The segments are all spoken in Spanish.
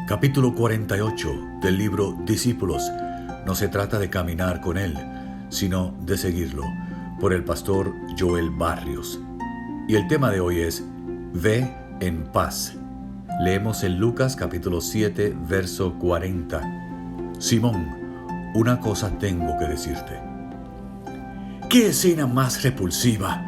Capítulo 48 del libro Discípulos. No se trata de caminar con Él, sino de seguirlo, por el pastor Joel Barrios. Y el tema de hoy es Ve en paz. Leemos en Lucas capítulo 7, verso 40. Simón, una cosa tengo que decirte. ¡Qué escena más repulsiva!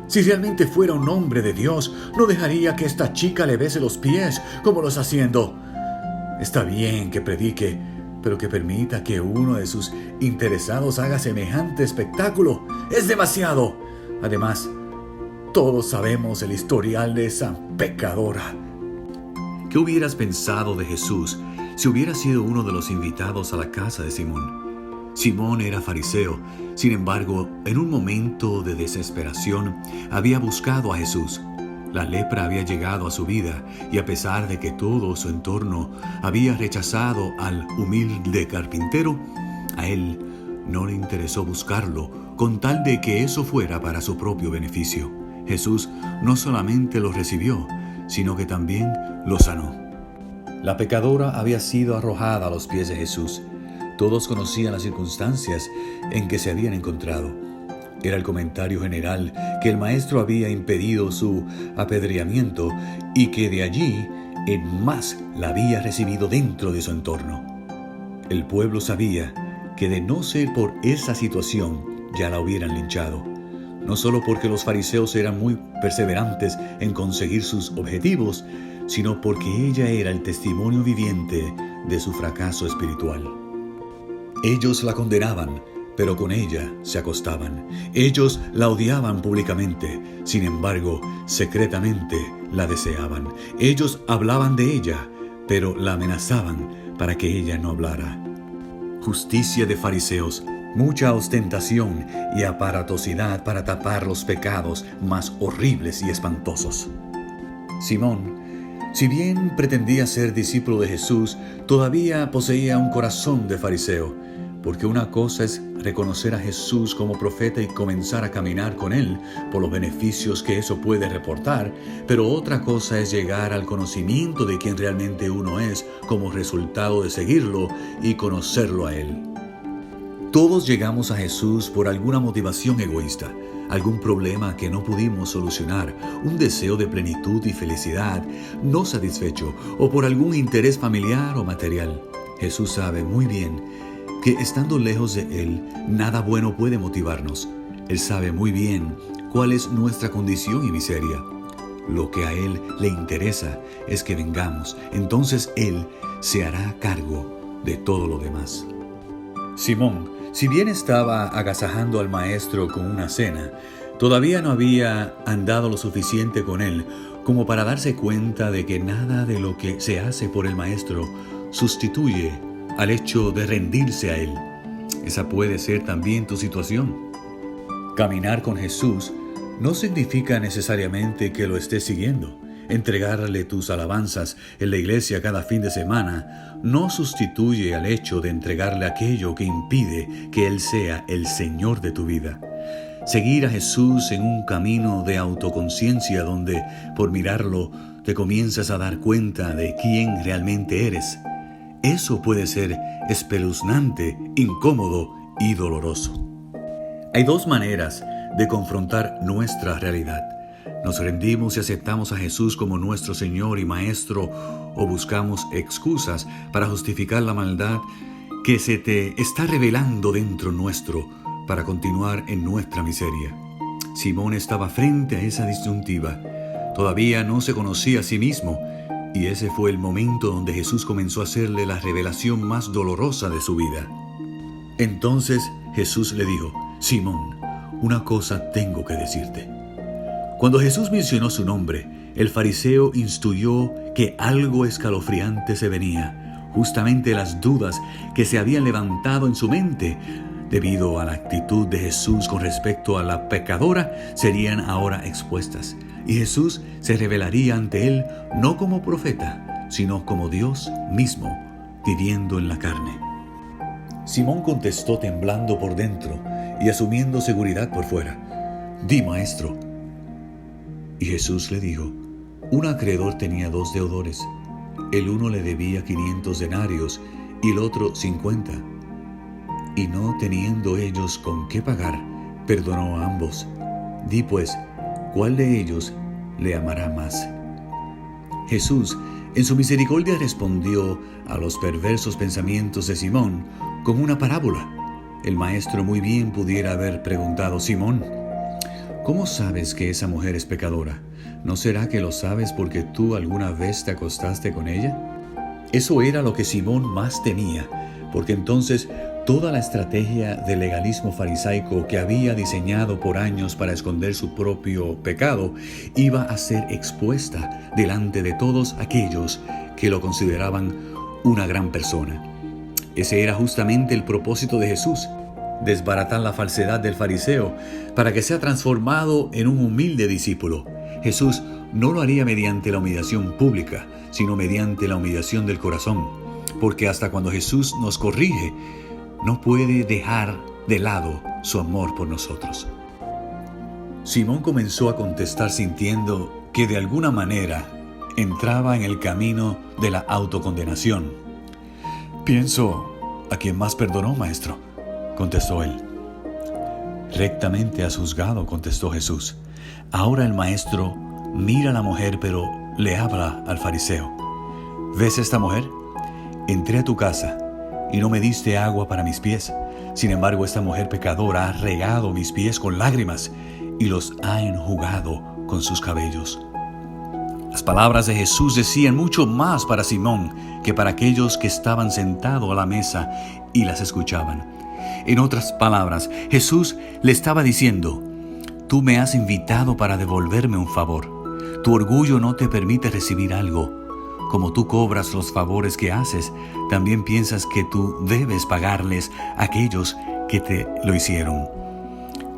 Si realmente fuera un hombre de Dios, no dejaría que esta chica le bese los pies como lo está haciendo. Está bien que predique, pero que permita que uno de sus interesados haga semejante espectáculo. ¡Es demasiado! Además, todos sabemos el historial de esa pecadora. ¿Qué hubieras pensado de Jesús si hubiera sido uno de los invitados a la casa de Simón? Simón era fariseo, sin embargo, en un momento de desesperación, había buscado a Jesús. La lepra había llegado a su vida y a pesar de que todo su entorno había rechazado al humilde carpintero, a él no le interesó buscarlo con tal de que eso fuera para su propio beneficio. Jesús no solamente lo recibió, sino que también lo sanó. La pecadora había sido arrojada a los pies de Jesús. Todos conocían las circunstancias en que se habían encontrado. Era el comentario general que el maestro había impedido su apedreamiento y que de allí en más la había recibido dentro de su entorno. El pueblo sabía que de no ser por esa situación ya la hubieran linchado, no solo porque los fariseos eran muy perseverantes en conseguir sus objetivos, sino porque ella era el testimonio viviente de su fracaso espiritual. Ellos la condenaban, pero con ella se acostaban. Ellos la odiaban públicamente, sin embargo, secretamente la deseaban. Ellos hablaban de ella, pero la amenazaban para que ella no hablara. Justicia de fariseos, mucha ostentación y aparatosidad para tapar los pecados más horribles y espantosos. Simón, si bien pretendía ser discípulo de Jesús, todavía poseía un corazón de fariseo. Porque una cosa es reconocer a Jesús como profeta y comenzar a caminar con Él por los beneficios que eso puede reportar, pero otra cosa es llegar al conocimiento de quién realmente uno es como resultado de seguirlo y conocerlo a Él. Todos llegamos a Jesús por alguna motivación egoísta, algún problema que no pudimos solucionar, un deseo de plenitud y felicidad no satisfecho o por algún interés familiar o material. Jesús sabe muy bien que estando lejos de Él, nada bueno puede motivarnos. Él sabe muy bien cuál es nuestra condición y miseria. Lo que a Él le interesa es que vengamos, entonces Él se hará cargo de todo lo demás. Simón, si bien estaba agasajando al Maestro con una cena, todavía no había andado lo suficiente con Él como para darse cuenta de que nada de lo que se hace por el Maestro sustituye al hecho de rendirse a Él. Esa puede ser también tu situación. Caminar con Jesús no significa necesariamente que lo estés siguiendo. Entregarle tus alabanzas en la iglesia cada fin de semana no sustituye al hecho de entregarle aquello que impide que Él sea el Señor de tu vida. Seguir a Jesús en un camino de autoconciencia donde, por mirarlo, te comienzas a dar cuenta de quién realmente eres. Eso puede ser espeluznante, incómodo y doloroso. Hay dos maneras de confrontar nuestra realidad. Nos rendimos y aceptamos a Jesús como nuestro Señor y Maestro o buscamos excusas para justificar la maldad que se te está revelando dentro nuestro para continuar en nuestra miseria. Simón estaba frente a esa disyuntiva. Todavía no se conocía a sí mismo. Y ese fue el momento donde Jesús comenzó a hacerle la revelación más dolorosa de su vida. Entonces Jesús le dijo: Simón, una cosa tengo que decirte. Cuando Jesús mencionó su nombre, el fariseo instuyó que algo escalofriante se venía, justamente las dudas que se habían levantado en su mente debido a la actitud de Jesús con respecto a la pecadora serían ahora expuestas. Y Jesús se revelaría ante él no como profeta, sino como Dios mismo, viviendo en la carne. Simón contestó temblando por dentro y asumiendo seguridad por fuera: Di, maestro. Y Jesús le dijo: Un acreedor tenía 2 deudores. el uno le debía 500 denarios y el otro 50. Y no teniendo ellos con qué pagar, perdonó a ambos. Di pues, ¿cuál de ellos le amará más? Jesús, en su misericordia, respondió a los perversos pensamientos de Simón con una parábola. El maestro muy bien pudiera haber preguntado: Simón, ¿cómo sabes que esa mujer es pecadora? ¿No será que lo sabes porque tú alguna vez te acostaste con ella? Eso era lo que Simón más temía, porque entonces toda la estrategia del legalismo farisaico que había diseñado por años para esconder su propio pecado iba a ser expuesta delante de todos aquellos que lo consideraban una gran persona. Ese era justamente el propósito de Jesús: desbaratar la falsedad del fariseo para que sea transformado en un humilde discípulo. Jesús no lo haría mediante la humillación pública, sino mediante la humillación del corazón, porque hasta cuando Jesús nos corrige, no puede dejar de lado su amor por nosotros. Simón comenzó a contestar sintiendo que de alguna manera entraba en el camino de la autocondenación. Pienso, ¿a quién más perdonó, maestro?, contestó él. Rectamente has juzgado, contestó Jesús. Ahora el maestro mira a la mujer, pero le habla al fariseo. ¿Ves esta mujer? Entré a tu casa y no me diste agua para mis pies. Sin embargo, esta mujer pecadora ha regado mis pies con lágrimas y los ha enjugado con sus cabellos. Las palabras de Jesús decían mucho más para Simón que para aquellos que estaban sentados a la mesa y las escuchaban. En otras palabras, Jesús le estaba diciendo: tú me has invitado para devolverme un favor. Tu orgullo no te permite recibir algo. Como tú cobras los favores que haces, también piensas que tú debes pagarles a aquellos que te lo hicieron.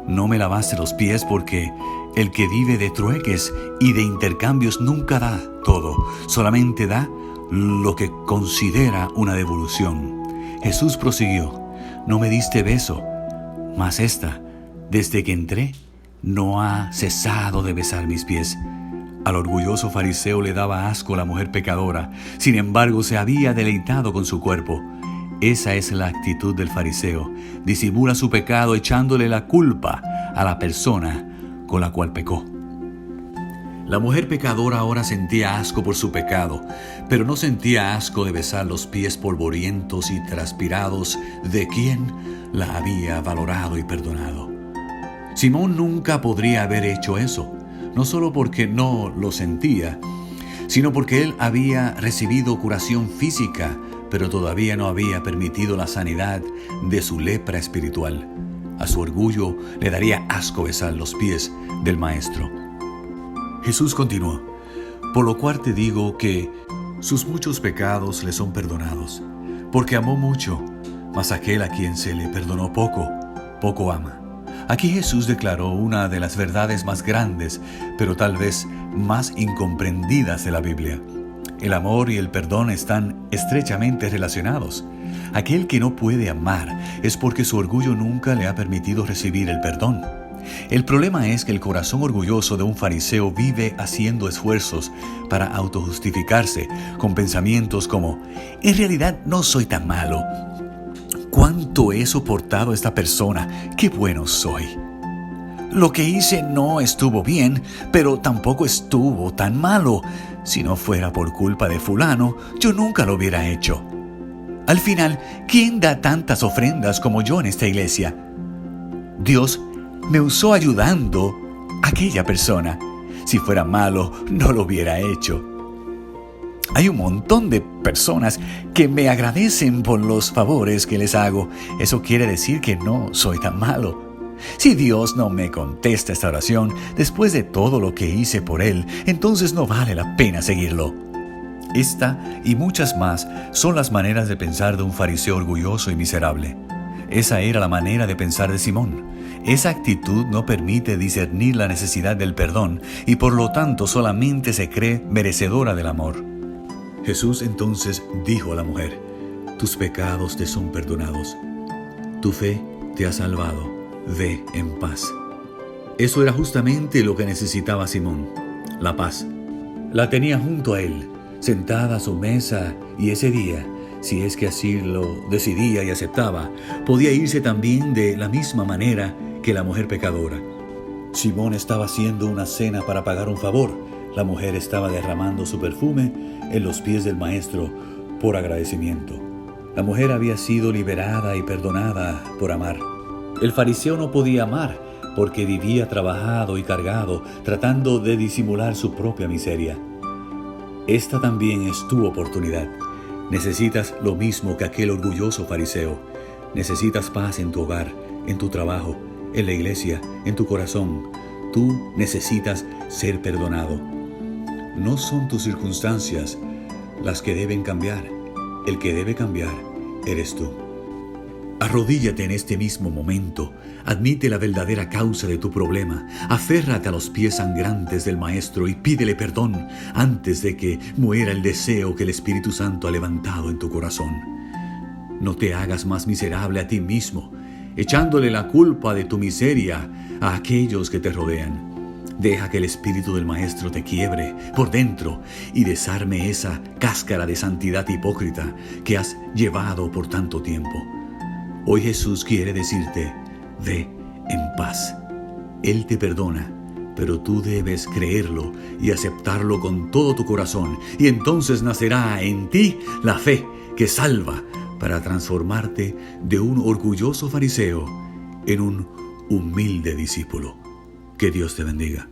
No me lavaste los pies porque el que vive de trueques y de intercambios nunca da todo, solamente da lo que considera una devolución. Jesús prosiguió: no me diste beso, mas esta, desde que entré, no ha cesado de besar mis pies. Al orgulloso fariseo le daba asco la mujer pecadora, sin embargo se había deleitado con su cuerpo. Esa es la actitud del fariseo: disimula su pecado echándole la culpa a la persona con la cual pecó. La mujer pecadora ahora sentía asco por su pecado, pero no sentía asco de besar los pies polvorientos y transpirados de quien la había valorado y perdonado. Simón nunca podría haber hecho eso, no solo porque no lo sentía, sino porque él había recibido curación física, pero todavía no había permitido la sanidad de su lepra espiritual. A su orgullo le daría asco besar los pies del Maestro. Jesús continuó: por lo cual te digo que sus muchos pecados le son perdonados, porque amó mucho, mas aquel a quien se le perdonó poco, poco ama. Aquí Jesús declaró una de las verdades más grandes, pero tal vez más incomprendidas de la Biblia. El amor y el perdón están estrechamente relacionados. Aquel que no puede amar es porque su orgullo nunca le ha permitido recibir el perdón. El problema es que el corazón orgulloso de un fariseo vive haciendo esfuerzos para autojustificarse con pensamientos como: en realidad no soy tan malo. ¿Cuánto he soportado a esta persona? ¡Qué bueno soy! Lo que hice no estuvo bien, pero tampoco estuvo tan malo. Si no fuera por culpa de fulano, yo nunca lo hubiera hecho. Al final, ¿quién da tantas ofrendas como yo en esta iglesia? Dios me usó ayudando a aquella persona. Si fuera malo, no lo hubiera hecho. Hay un montón de personas que me agradecen por los favores que les hago. Eso quiere decir que no soy tan malo. Si Dios no me contesta esta oración después de todo lo que hice por Él, entonces no vale la pena seguirlo. Esta y muchas más son las maneras de pensar de un fariseo orgulloso y miserable. Esa era la manera de pensar de Simón. Esa actitud no permite discernir la necesidad del perdón y por lo tanto solamente se cree merecedora del amor. Jesús entonces dijo a la mujer: tus pecados te son perdonados. Tu fe te ha salvado. Ve en paz. Eso era justamente lo que necesitaba Simón, la paz. La tenía junto a él. sentada a su mesa, y ese día, si es que así lo decidía y aceptaba, podía irse también de la misma manera que la mujer pecadora. Simón estaba haciendo una cena para pagar un favor. La mujer estaba derramando su perfume en los pies del maestro por agradecimiento. La mujer había sido liberada y perdonada por amar. El fariseo no podía amar porque vivía trabajado y cargado, tratando de disimular su propia miseria. Esta también es tu oportunidad. Necesitas lo mismo que aquel orgulloso fariseo. Necesitas paz en tu hogar, en tu trabajo, en la iglesia, en tu corazón. Tú necesitas ser perdonado. No son tus circunstancias las que deben cambiar. El que debe cambiar eres tú. Arrodíllate en este mismo momento. Admite la verdadera causa de tu problema. Aférrate a los pies sangrantes del Maestro y pídele perdón antes de que muera el deseo que el Espíritu Santo ha levantado en tu corazón. No te hagas más miserable a ti mismo, echándole la culpa de tu miseria a aquellos que te rodean. Deja que el Espíritu del Maestro te quiebre por dentro y desarme esa cáscara de santidad hipócrita que has llevado por tanto tiempo. Hoy Jesús quiere decirte, ve en paz. Él te perdona, pero tú debes creerlo y aceptarlo con todo tu corazón, y entonces nacerá en ti la fe que salva para transformarte de un orgulloso fariseo en un humilde discípulo. Que Dios te bendiga.